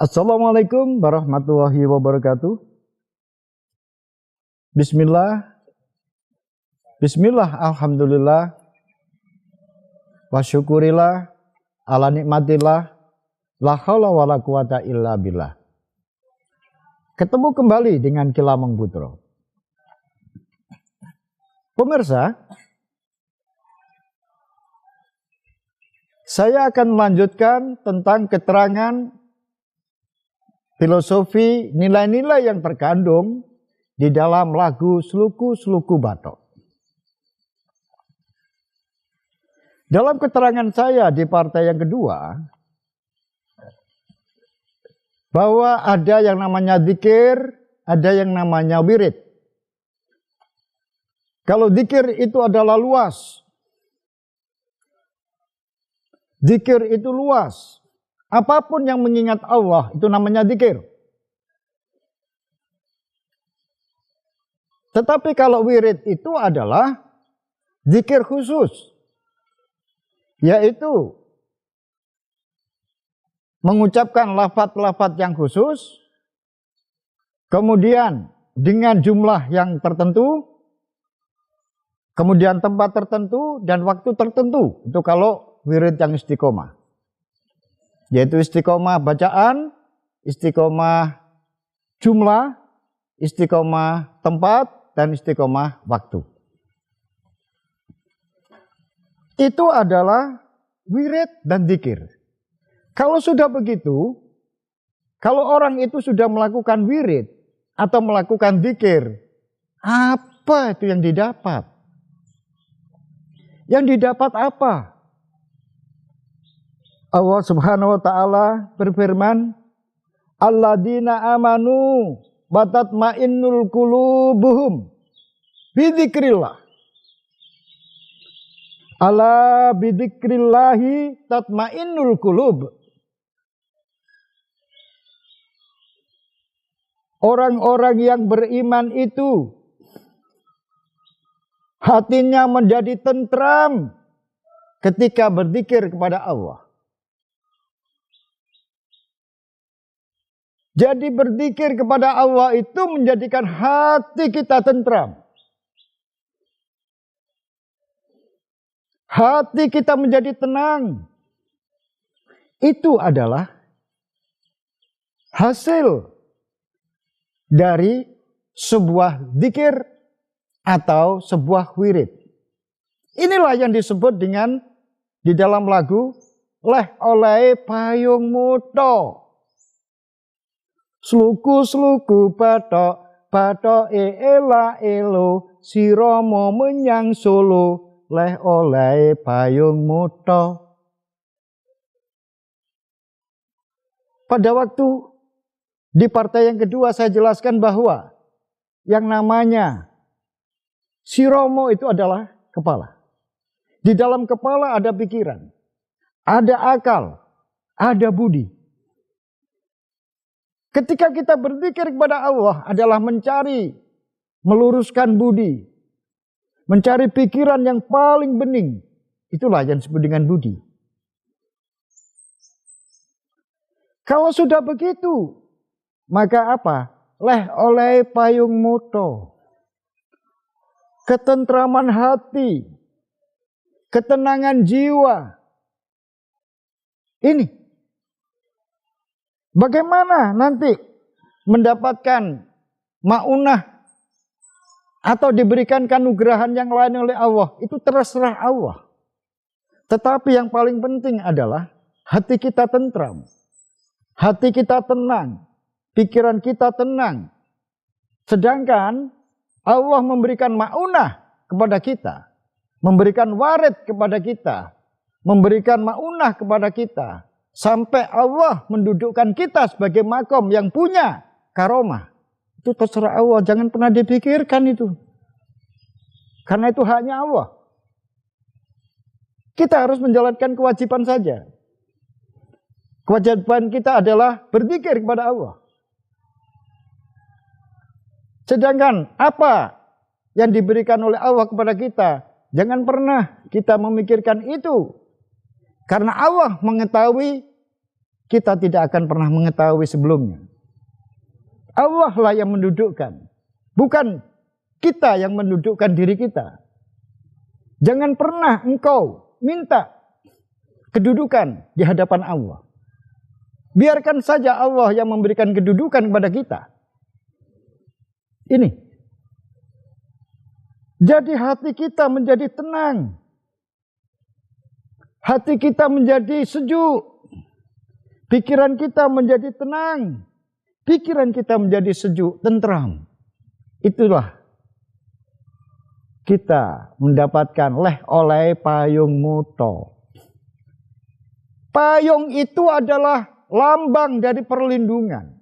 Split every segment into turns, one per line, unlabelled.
Assalamualaikum warahmatullahi wabarakatuh. Bismillah. Bismillah, alhamdulillah. Wa syukurillah ala nikmatillah. La haula wala quwata illa billah. Ketemu kembali dengan Kilamong Putra. Pemirsa, saya akan melanjutkan tentang keterangan filosofi nilai-nilai yang terkandung di dalam lagu Sluku-Sluku Bathok. Dalam keterangan saya di partai yang kedua, bahwa ada yang namanya dzikir, ada yang namanya wirid. Kalau dzikir itu adalah luas. Dzikir itu luas. Apapun yang mengingat Allah itu namanya dzikir. Tetapi kalau wirid itu adalah dzikir khusus, yaitu mengucapkan lafaz-lafaz yang khusus, kemudian dengan jumlah yang tertentu, kemudian tempat tertentu dan waktu tertentu. Itu kalau wirid yang istiqomah. Yaitu istiqomah bacaan, istiqomah jumlah, istiqomah tempat, dan istiqomah waktu. Itu adalah wirid dan dzikir. Kalau sudah begitu, kalau orang itu sudah melakukan wirid atau melakukan dzikir, apa itu yang didapat? Yang didapat apa? Allah Subhanahu wa taala berfirman, "Alladzina amanu wa tatmainnul qulubuhum bidzikrillah." Ala bidzikrillahi tatmainnul qulub. Orang-orang yang beriman itu hatinya menjadi tentram ketika berzikir kepada Allah. Jadi berzikir kepada Allah itu menjadikan hati kita tentram. Hati kita menjadi tenang. Itu adalah hasil dari sebuah dzikir atau sebuah wirid. Inilah yang disebut dengan di dalam lagu Leh Oleh Payung Muto. Sluku-sluku bathok, bathok ela elo, si Romo menyang Solo, leh oleh payung muto. Pada waktu di partai yang kedua saya jelaskan bahwa yang namanya si Romo itu adalah kepala. Di dalam kepala ada pikiran, ada akal, ada budi. Ketika kita berzikir kepada Allah adalah mencari, meluruskan budi, mencari pikiran yang paling bening. Itulah yang disebut dengan budi. Kalau sudah begitu, maka apa? Leh oleh payung muto. Ketentraman hati, ketenangan jiwa. Ini. Bagaimana nanti mendapatkan ma'unah atau diberikan kanugrahan yang lain oleh Allah? Itu terserah Allah. Tetapi yang paling penting adalah hati kita tentram, hati kita tenang, pikiran kita tenang. Sedangkan Allah memberikan ma'unah kepada kita, memberikan warid kepada kita, memberikan ma'unah kepada kita. Sampai Allah mendudukkan kita sebagai makom yang punya karomah. Itu terserah Allah, jangan pernah dipikirkan itu. Karena itu haknya Allah. Kita harus menjalankan kewajiban saja. Kewajiban kita adalah berzikir kepada Allah. Sedangkan apa yang diberikan oleh Allah kepada kita, jangan pernah kita memikirkan itu. Karena Allah mengetahui kita tidak akan pernah mengetahui sebelumnya. Allah lah yang mendudukkan, bukan kita yang mendudukkan diri kita. Jangan pernah engkau minta kedudukan di hadapan Allah. Biarkan saja Allah yang memberikan kedudukan kepada kita. Ini. Jadi hati kita menjadi tenang. Hati kita menjadi sejuk. Pikiran kita menjadi tenang. Pikiran kita menjadi sejuk, tentram. Itulah kita mendapatkan oleh payung muto. Payung itu adalah lambang dari perlindungan.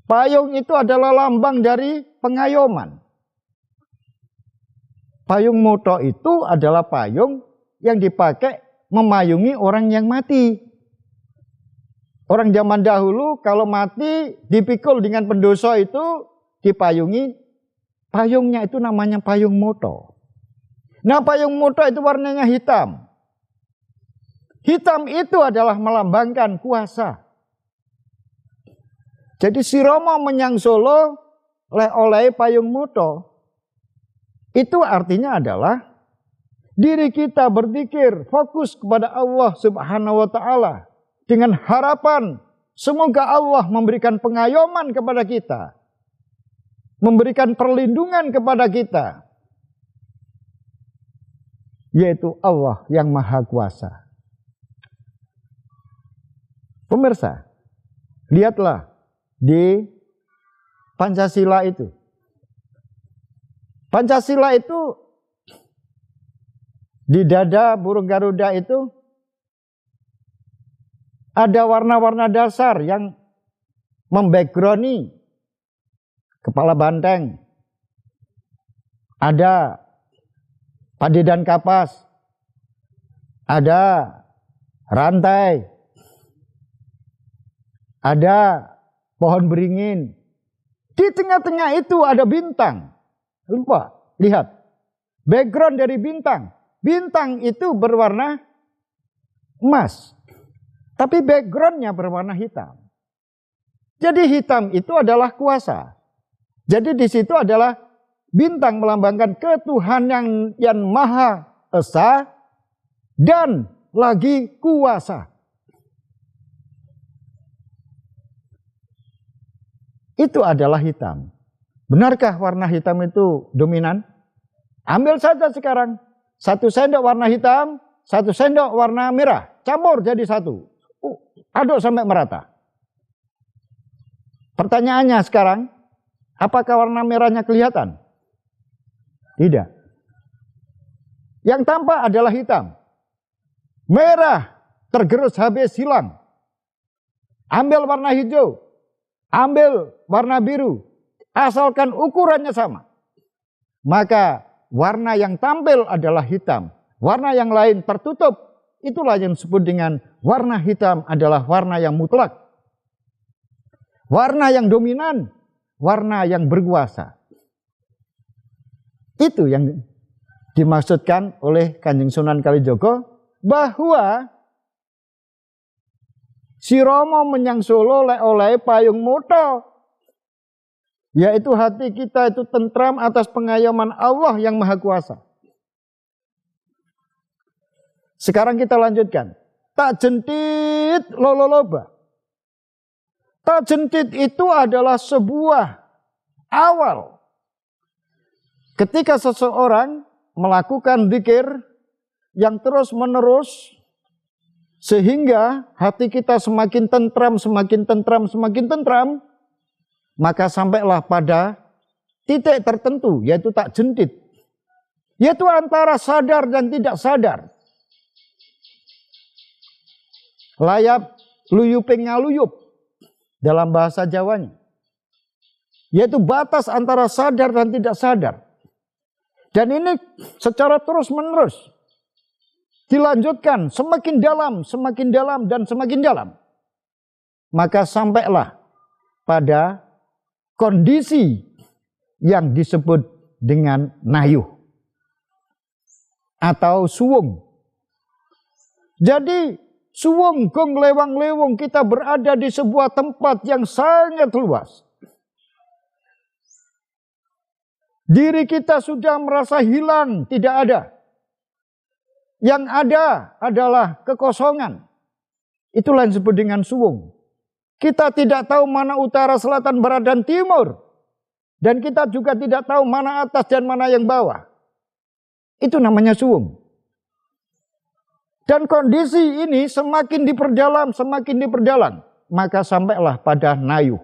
Payung itu adalah lambang dari pengayoman. Payung muto itu adalah payung yang dipakai memayungi orang yang mati. Orang zaman dahulu kalau mati dipikul dengan pendosa itu dipayungi. Payungnya itu namanya payung muto. Nah, payung muto itu warnanya hitam. Hitam itu adalah melambangkan kuasa. Jadi si Romo menyang Solo oleh payung muto. Itu artinya adalah diri kita berzikir, fokus kepada Allah Subhanahu wa taala dengan harapan semoga Allah memberikan pengayoman kepada kita. Memberikan perlindungan kepada kita. Yaitu Allah yang Maha Kuasa. Pemirsa, lihatlah di Pancasila itu. Pancasila itu di dada burung Garuda itu ada warna-warna dasar yang membackgroungi kepala banteng. Ada padedan kapas. Ada rantai. Ada pohon beringin. Di tengah-tengah itu ada bintang. Lupa, lihat. Background dari bintang. Bintang itu berwarna emas. Tapi backgroundnya berwarna hitam. Jadi hitam itu adalah kuasa. Jadi di situ adalah bintang melambangkan ketuhanan yang Maha Esa dan lagi kuasa. Itu adalah hitam. Benarkah warna hitam itu dominan? Ambil saja sekarang. 1 sendok warna hitam, 1 sendok warna merah. Campur jadi 1. Aduk sampai merata. Pertanyaannya sekarang, apakah warna merahnya kelihatan? Tidak. Yang tampak adalah hitam. Merah tergerus habis hilang. Ambil warna hijau. Ambil warna biru, asalkan ukurannya sama. Maka warna yang tampil adalah hitam. Warna yang lain tertutup. Itulah yang disebut dengan warna hitam adalah warna yang mutlak. Warna yang dominan, warna yang berkuasa. Itu yang dimaksudkan oleh Kanjeng Sunan Kalijogo bahwa si Romo menyang Solo oleh payung muto. Yaitu hati kita itu tentram atas pengayoman Allah yang Maha Kuasa. Sekarang kita lanjutkan. Tak jentit lololoba. Tak jentit itu adalah sebuah awal. Ketika seseorang melakukan zikir yang terus menerus, sehingga hati kita semakin tentram, semakin tentram, semakin tentram, maka sampailah pada titik tertentu, yaitu tak jentit. Yaitu antara sadar dan tidak sadar. Layap luyuping ngaluyup dalam bahasa Jawanya. Yaitu batas antara sadar dan tidak sadar. Dan ini secara terus menerus dilanjutkan semakin dalam, dan semakin dalam. Maka sampailah pada kondisi yang disebut dengan nayuh atau suwung. Jadi Suwung gong lewang-lewung, kita berada di sebuah tempat yang sangat luas. Diri kita sudah merasa hilang, tidak ada. Yang ada adalah kekosongan. Itulah yang disebut dengan suwung. Kita tidak tahu mana utara, selatan, barat, dan timur. Dan kita juga tidak tahu mana atas dan mana yang bawah. Itu namanya suwung. Dan kondisi ini semakin diperdalam, maka sampailah pada nayuh.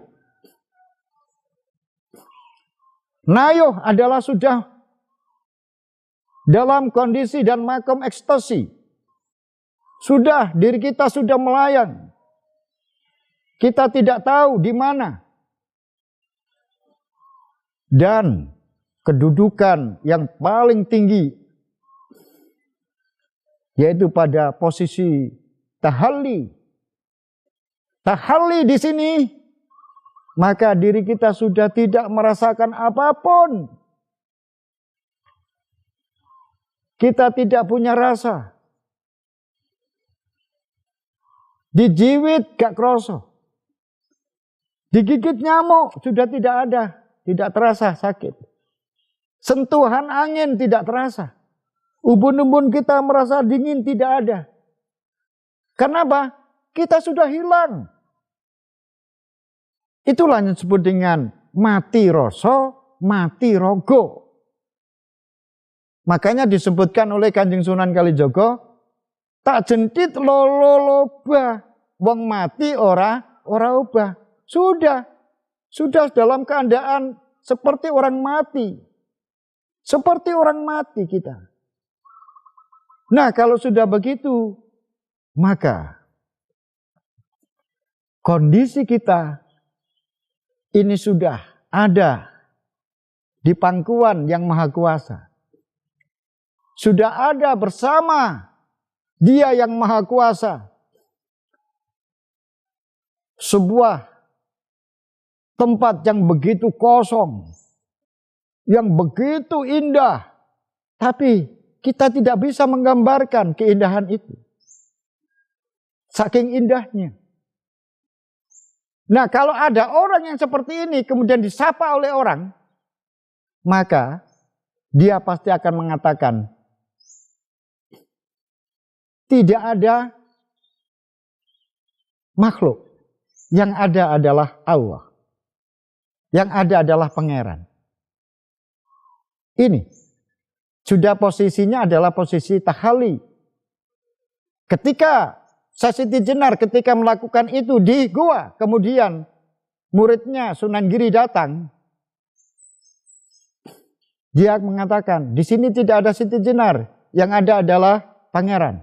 Nayuh adalah sudah dalam kondisi dan makom ekstasi. Sudah, diri kita sudah melayang. Kita tidak tahu di mana. Dan kedudukan yang paling tinggi yaitu pada posisi tahalli. Tahalli di sini, maka diri kita sudah tidak merasakan apapun. Kita tidak punya rasa. Dijiwit gak kroso. Digigit nyamuk sudah tidak ada, tidak terasa sakit. Sentuhan angin tidak terasa. Ubun-ubun kita merasa dingin tidak ada. Kenapa? Kita sudah hilang. Itulah yang disebut dengan mati rasa, mati rogo. Makanya disebutkan oleh Kanjeng Sunan Kalijaga, tak jentit lolo loba, wong mati ora obah. Sudah dalam keadaan seperti orang mati. Seperti orang mati kita. Nah, kalau sudah begitu, maka kondisi kita ini sudah ada di pangkuan yang maha kuasa. Sudah ada bersama Dia yang maha kuasa. Sebuah tempat yang begitu kosong, yang begitu indah, tapi kita tidak bisa menggambarkan keindahan itu. Saking indahnya. Nah, kalau ada orang yang seperti ini kemudian disapa oleh orang, maka dia pasti akan mengatakan, tidak ada makhluk. Yang ada adalah Allah. Yang ada adalah Pangeran. Ini sudah posisinya adalah posisi tahalli. Ketika Sasiti Jenar ketika melakukan itu di gua, kemudian muridnya Sunan Giri datang, dia mengatakan, di sini tidak ada Siti Jenar, yang ada adalah Pangeran.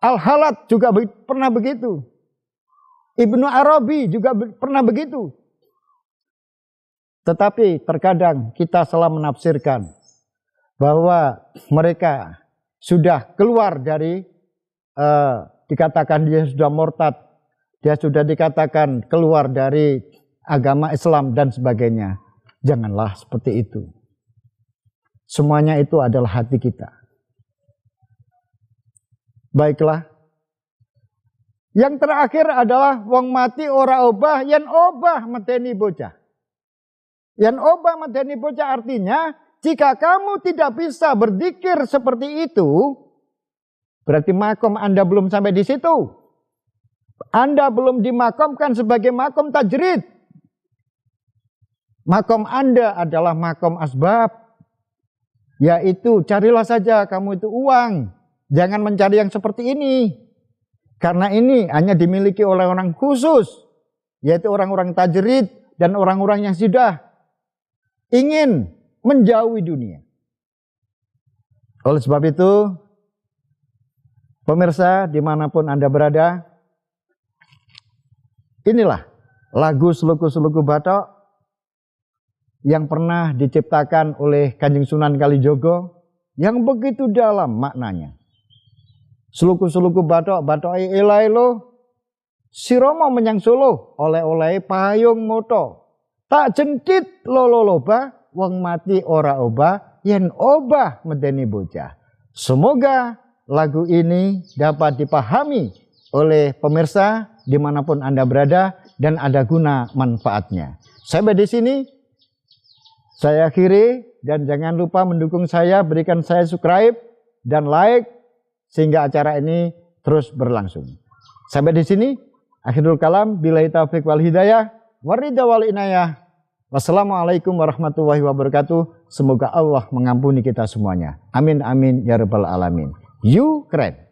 Al-Halat juga pernah begitu. Ibnu Arabi juga pernah begitu. Tetapi terkadang kita salah menafsirkan bahwa mereka sudah keluar dari, dikatakan dia sudah murtad, dia sudah dikatakan keluar dari agama Islam dan sebagainya. Janganlah seperti itu. Semuanya itu adalah hati kita. Baiklah. Yang terakhir adalah wong mati ora obah, yen obah medeni bocah. Yen obah medeni bocah artinya, jika kamu tidak bisa berzikir seperti itu, berarti makom Anda belum sampai di situ. Anda belum dimakomkan sebagai makom tajrid. Makom Anda adalah makom asbab. Yaitu carilah saja kamu itu uang. Jangan mencari yang seperti ini. Karena ini hanya dimiliki oleh orang khusus. Yaitu orang-orang tajrid dan orang-orang yang sudah ingin menjauhi dunia. Oleh sebab itu, pemirsa dimanapun Anda berada, inilah lagu Sluku-Sluku Bathok yang pernah diciptakan oleh Kanjeng Sunan Kalijaga yang begitu dalam maknanya. Sluku-sluku bathok, bathoke elailo, siromo menyang Solo, oleh-oleh payung moto. Tak jentit lolo loba, wong mati ora obah, yen obah medeni bocah. Semoga lagu ini dapat dipahami oleh pemirsa dimanapun Anda berada dan ada guna manfaatnya. Sampai di sini saya akhiri, dan jangan lupa mendukung saya, berikan saya subscribe dan like sehingga acara ini terus berlangsung. Sampai di sini akhirul kalam, billahi taufiq wal hidayah, waridha wal inayah. Wassalamualaikum warahmatullahi wabarakatuh. Semoga Allah mengampuni kita semuanya. Amin amin ya rabbal alamin. You keren.